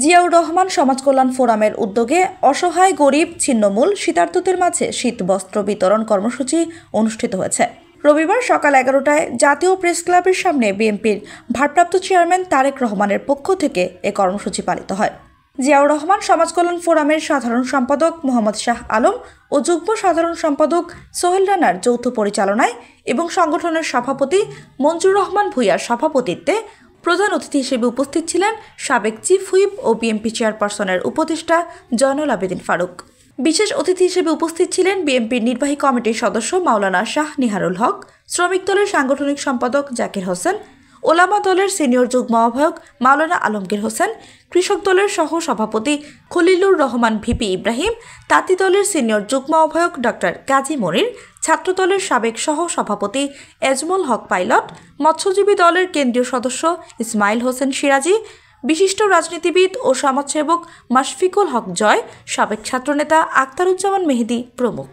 জিয়াউর রহমান সমাজ কল্যাণ ফোরামের উদ্যোগে অসহায় গরিব ছিন্নমূল শীতার্তদের মাঝে শীত বস্ত্র বিতরণ কর্মসূচি অনুষ্ঠিত হয়েছে। রবিবার সকাল 11টায় জাতীয় প্রেস ক্লাবের সামনে বিএনপির ভারপ্রাপ্ত চেয়ারম্যান তারেক রহমানের পক্ষ থেকে এ কর্মসূচি পালিত হয়। জিয়াউর রহমান সমাজ কল্যাণ ফোরামের সাধারণ সম্পাদক মোহাম্মদ শাহ আলম ও যুগ্ম সাধারণ সম্পাদক সোহেল রানার যৌথ পরিচালনায় এবং সংগঠনের সভাপতি মঞ্জুর রহমান ভূঁইয়ার সভাপতিত্বে প্রধান অতিথি হিসেবে উপস্থিত ছিলেন সাবেক চিফ হুইপ ও বিএনপি চেয়ারপারসনের উপদেষ্টা জয়নুল আবেদিন ফারুক। বিশেষ অতিথি হিসেবে উপস্থিত ছিলেন বিএনপির নির্বাহী কমিটির সদস্য মাওলানা শাহ নিহারুল হক, শ্রমিক দলের সাংগঠনিক সম্পাদক জাকির হোসেন, ওলামা দলের সিনিয়র যুগ্ম আহ্বায়ক মাওলানা আলমগীর হোসেন, কৃষক দলের সহ সভাপতি খলিলুর রহমান ভিপি ইব্রাহিম, তাঁতি দলের সিনিয়র যুগ্ম আহ্বায়ক ডক্টর কাজী মনির, ছাত্র দলের সাবেক সহ সভাপতি এজমল হক পাইলট, মৎস্যজীবী দলের কেন্দ্রীয় সদস্য ইসমাইল হোসেন সিরাজি, বিশিষ্ট রাজনীতিবিদ ও সমাজসেবক মাশফিকুল হক জয়, সাবেক ছাত্রনেতা আখতারুজ্জামান মেহেদী প্রমুখ।